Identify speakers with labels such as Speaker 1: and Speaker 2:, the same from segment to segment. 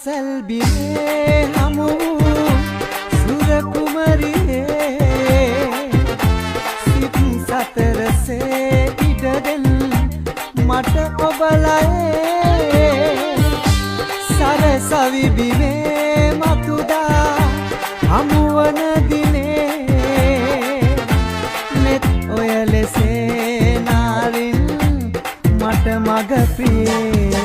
Speaker 1: සල්බියේ හමු සුර කුමරියේ සිත් සතරසේ ඉඩදෙල් මට ඔබලයේ සරසවි බිමේ මතුදා හමුවන දිනේ net ඔය ලෙසේ නාරින් මට මග ප්‍රියේ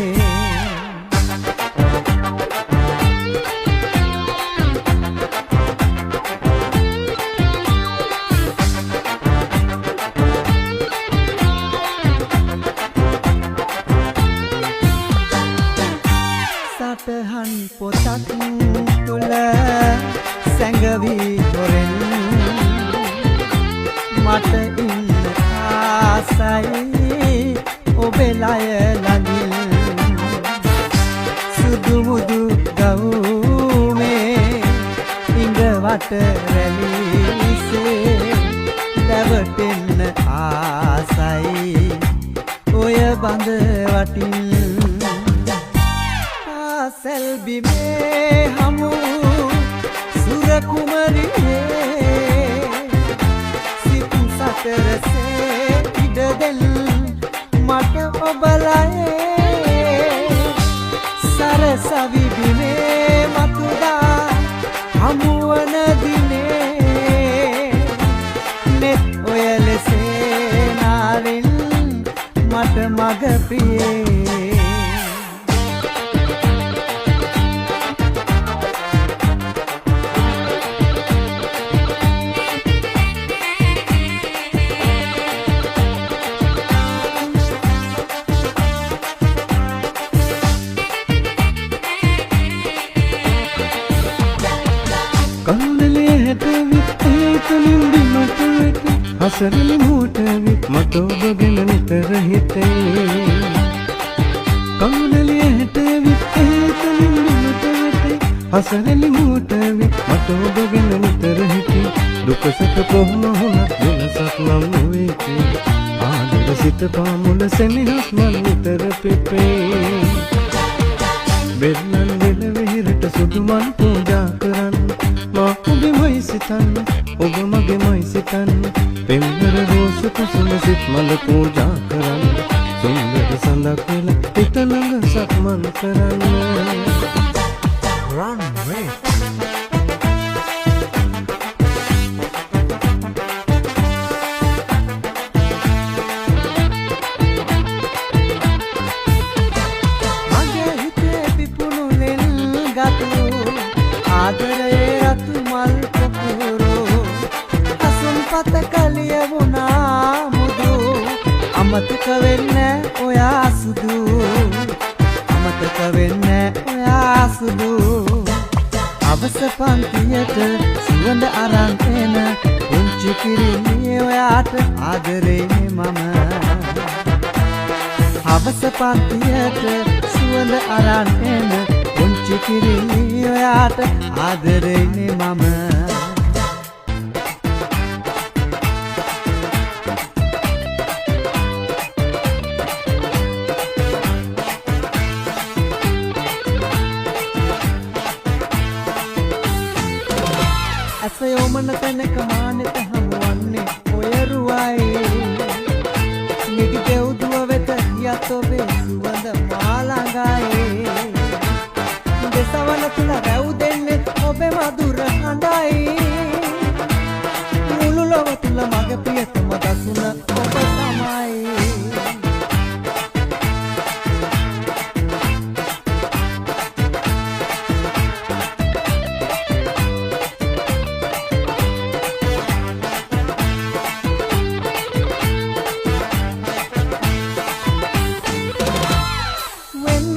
Speaker 1: සටහන් පොතක් තුල සැඟවි හොරෙන් මට ඉන්න ආසයි ඔබේ ලය ළඟින් සුදු මුදු ගවුමේ ඉඟවට රැලිසේ දැවටෙන්න ආසයි ඔය බඳ වටින් සල්බිමේ හමු සුර කුමරියේ සිත් සතරසේ ඉඩදෙල් මට ඔබලයේ සරසවි බිමේ මතුදා හමුවන දිනේ net ඔය ලෙසේ නාරින් මට මග ප්‍රියේ
Speaker 2: කවුනලේ හැටවිත් ඒතනින් බිමට වැටි හසරලි මූටවිත් මට ඔබ ගැන නිතර හිතේ කවුනලේ හැටවිත් ඒතනින් බිමට වැටි හසරලි මූටවිත් මට ඔබ ගැන නිතර හිතේ දුක සැප කොහොම වුණත් වෙනසක් නම් නොවේති ආදර සිත පාමුල සෙනෙහස් මන් නිතර පෙපේ බෙල්ලන් වෙල වෙහිරට සුදු මන් පූජා කරන්න මා ඔබෙමයි සිතන්න ඔබ මගේමයි සිතන්න පෙම්වර රෝස කුසුම සිත් මල පූජා කරන්න සුන්දර සඳක් වෙල හිත ළඟ සක්මන් කරන්න
Speaker 1: Run wait මගේ හිතේ පිපුණු ලෙල් ගතු ආදරයේ රතු මල් පොකුරෝ අසුන් පත කලිය වුණා මුදු අමතක වෙන්නේ ඔයා සුදු අමතක වෙන්නේ ඔයා සුදු අවස පන්තියට සුවඳ අරන් එන පුංචි කිරිණියේ ඔයාට ආදරේ මම අවස පන්තියට සුවඳ අරන් එන පුංචි කිරිණියේ ඔයාට ආදරේ මම ඇසයොමන තැනක මානෙත හමුවන්නේ ඔය රුවයි නිදි දෙව්දුව වෙත යත් ඔබේ සුවඳ මාළඟයි දෙසවන තුල රැව් දෙන්නෙත් ඔබේ මధుර හඬයි මුළු ලොව තුල මගේ ප්‍රියතම දසුන ඔබ තමයි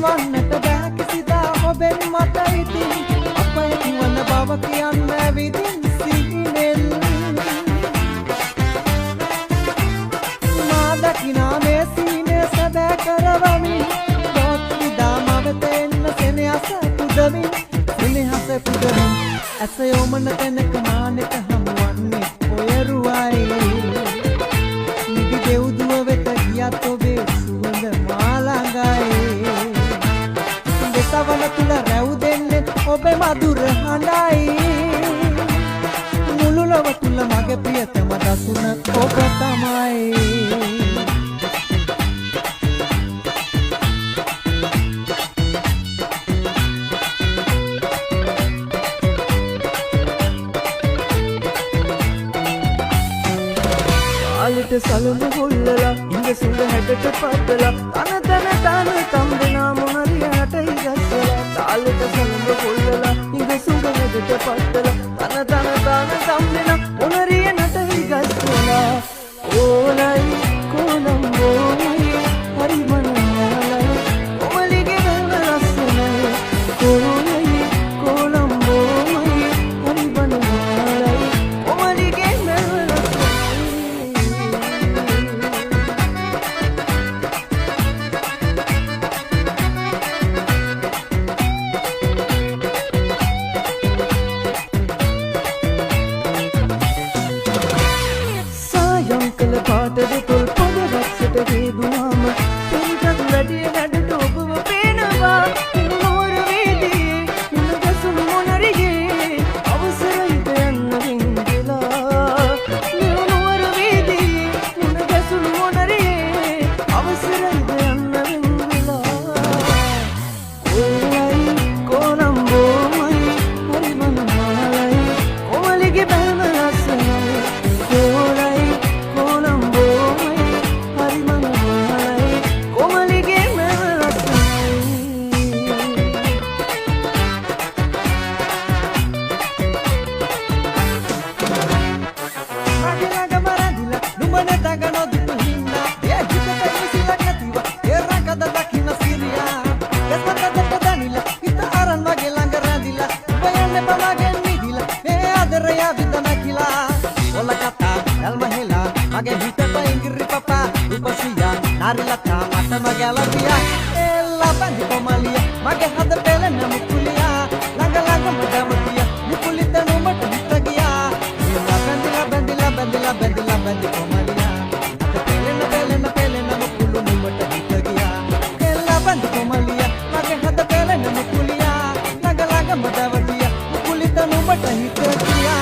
Speaker 1: වන්නට බෑ කිසිදා ඔබෙන් මට ඉතින් අපේ නිවන බව කියන්න විදින් සිහිනෙල් මා දකිනා මේ සීනේ සැබෑ කරවමින් දොත් විදා මවෙත එන්න ඇසයෝමන තැනක මානෙක හමුවන්නේ ඔයරුවයි නිදි දෙව්දුව වෙත ගියත් ඔබේ සුවඳ මාළඟයි දෙසවන තුල රැව් දෙන්නේ ඔබේ මధుර හඬයි මුළු ලොව තුල මගේ ප්‍රියතම දසුන ඔබ තමයි
Speaker 3: ආලට සලුණු හොල්ලලා ඉංග සුඳ හැඩට පත්තලා තන තම්බෙනා මොනරිය හටයි ගස්සලා තාලට සලුණු හොල්ලලා ඉංග සුඳ හැඩට පත්තලා තන තම්බෙනා මොනරිය නටයි ගස්සලා ඕලයි කොළඹෝයි හරි මනෝලයි ඔමලිගේ වෙන රසනයි ඕලයි කොළඹෝයි හරි මනෝලයි ඔමලිගේ වෙන යංකල පාටද තොල් පොද රක්ෂට වේදුවාම පෙරිටක් වැඩිය නැඩට ඔබව පේනවා නෝර වේදියේ ඉන්න ගැසුණු මොනරියේ අවසරයිද යන්න වෙන්දලා නෝර වේදියේ ඉන්න ගැසුණු මොනරියේ අවසරයිද යන්න වෙන්දලා ඕලයි කොළඹෝමයි හරි මනමාලයි කොමලිගේ බැල්ම ලස්සනයි ඕලයි
Speaker 1: mage hita pa ingri papa rupasiya narilata mata magalabiya ella bandi komalia mage hada pele namukuliya langa langa madamatiya mukulita no mata hitagiya ella bandi komalia hada pele namukulu no mata hitagiya ella bandi komalia mage hada pele namukuliya langa langa madamatiya mukulita no mata hitagiya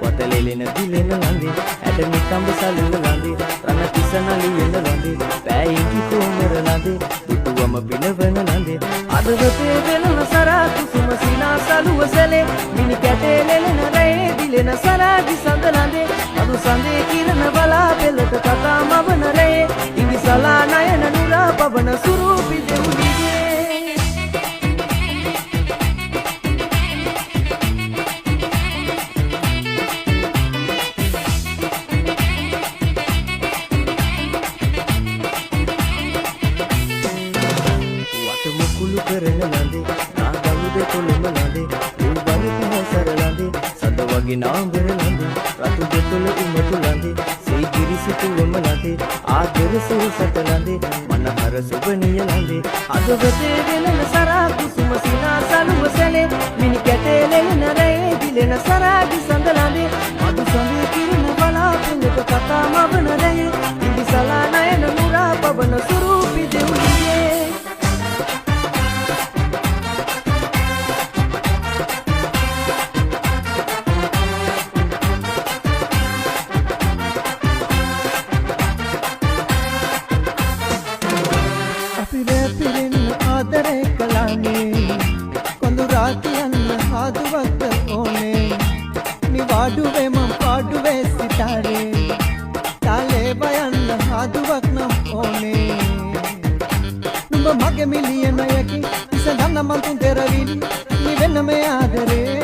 Speaker 3: වතලෙලෙන දිලෙන ලඳේ ඇඩමි කඹ සලුන ලඳේ රණ තිසනලි වෙන ලඳේ පෑයින්කි කොමර ලඳේ දුටුවම පිනවන ලඳේ අදවතේ වෙනන සරා කුසුම සිනා සලුව සැලේ මිනි කැටේ ලෙලෙන රේ දිලෙන සරාදි සඳ ලඳේ අදු සඳේ කිරණ බලා පෙළට කතා මවන රේ ඉඟි සලා නයන නුරා පවන සුරූපි දෙවුලිගේ කරන ලඳේ නාගමුද කොළඹ ලඳේ උල්බරි පහසර ලඳේ සඳ වගේ නාඹර ලඳේ රතු දෙතොල උමතු ලඳේ සී කිරිසිතුවම ලඳේ ආදර සුසත ලඳේ මනහර සුබනිය ලඳේ අදවතේ වෙනන සරා කුසුම සිනා සලුව සැලේ මිනි කැටේ ලෙලන රේ දිලෙන සරාදි සඳ ලඳේ මදු සඳේ කිරණ බලා පෙළට කතා මවන රේ ඉදි සලා නයන නුරා පවන සුරූපි දෙවුලියේ
Speaker 1: ආදරේ කලානේ කොඳු රාතියන්න හාදුවක් ඕනේ නිවාඩුවේ මම පාඩුවේ සිතාරේ තාලේ බයන්න හාදුවක් නම් ඕනේ නුඹ මගේ මිලියන යකි ඉසඳන්න මන් තුන් දෙරවිලි නිවෙන්න මේ ආදරේ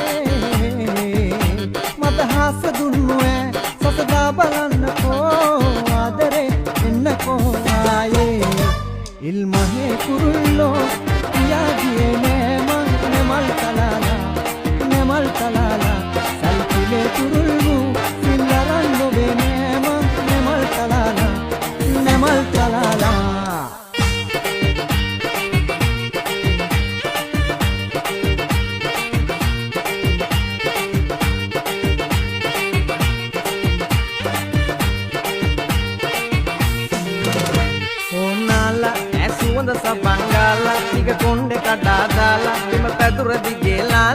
Speaker 1: මට හාස දුන්නු ඈ සසදා බලන්නකෝ ආදරේ එන්නකෝ ආයේ ඉල්මහේ කුරුල්ලෝ කියාගියේ නෑමං නෙමල් තලාලා සල්පිලේ කුරුල්ලු සිල්ලරන් නොවේ නෑමං නෙමල් තලාලා
Speaker 3: සුවඳ සබංගාලා දිග කොණ්ඩේ කඩා දාලා බිම පැදුර දිගේ ලා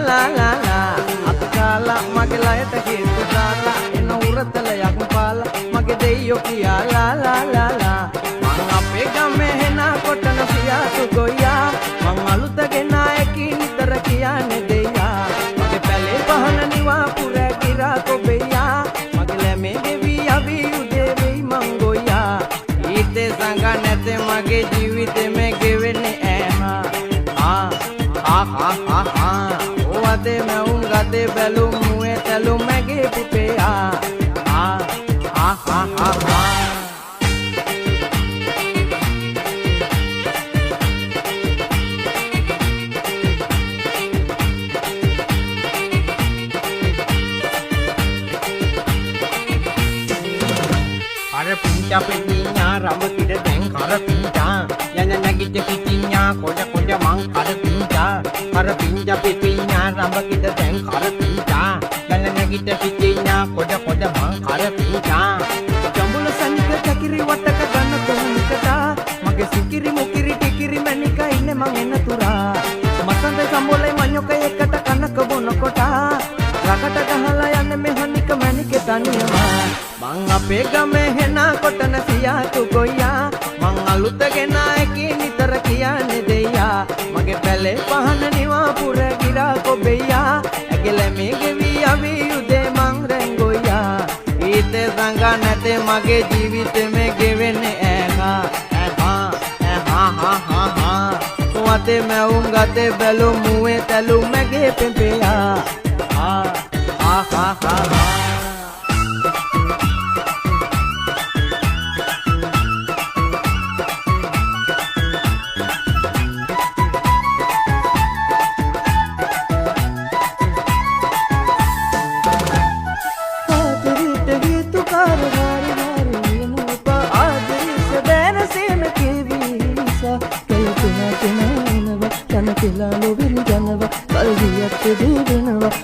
Speaker 3: අත්කාලා මගේ ලයට හේතු දාලා එන උරතලයක් පාලා මගේ දෙයියෝ කියා ලා මං අපේ ගමේ හෙන කොටන සියාසු ගොයියා මං අලුත ගෙනායකී නිතර කියන්නේ දෙයියා මගේ පැලේ පහන නිවා පුර කිරා කොබෙයියා මගේ ලැමේ ගෙවි අවි උදේ වෙයි මං ගොයියා ඊතේ සංග නැතේ මගේ ජීවිතේ මේ ගෙවෙන්නේ ඕවදේ මැවුම් ගතේ බැලුම් මුවේ තැලුම් මැගේ පුතේ අර පිංචා පිටින්යා රඹ කිඩ දැන් කර පිංචා යන නැගිට පිටින්යා කොඩ මං කර පිංචා අර පිංචා පිටින්යා රඹ කිඩ දැන් කර පිංචා යන නැගිට පිටින්යා කොඩ මං කර පිංචා ජඹුල සනික චකිරි වටක ගන්න කොහොමද මගේ සිකිරි මුකිරි ටිකිරි මැනික ඉන්නේ මං එන තුරා මසන්ද සම්බෝලේ මඤ්ඤොක එකට කනක බොනකොට රකට ගහලා යන්නේ මෙහනික මැනික තනියම මං අපේ ගමේ හෙන කොටන සියාතු ගොයියා මං අලුත ගෙනායකී නිතර කියන්නේ දෙයියා මගේ පැලේ පහන නිවා පුර ගිරා කොබෙයියා ඇගිල මේ ගෙවි අවි උදේ මං රැංගොයියා ඊතේ සංග නැතේ මගේ ජීවිතේ මේ ගෙවෙන්නේ වතේ මැවුම් ගතේ බැලුම් මුවේ තැලුම් මැගේ පෙම්පෙයා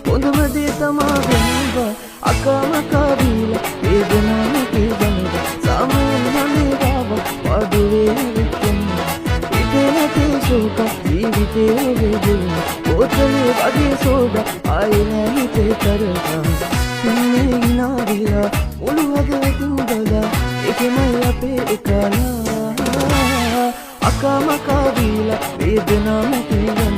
Speaker 3: හොඳම දේ තමා වෙනවා අකමකා බීලා වේදනාව කීදනවා සාමයෙන් මන්නේ ගාව වඩුවේ විකෙනවා ඉතේ නැතේ ශෝක ජීවිතේ වේදනා පොතේ වගේ සෝද ආයේ නැහිතේ තරකා ඉන්නේ ඉනාදිලා මුළු හදවතින් දලා එකමයි අපේ එකලා අකමකා බීලා වේදනාව කීදනවා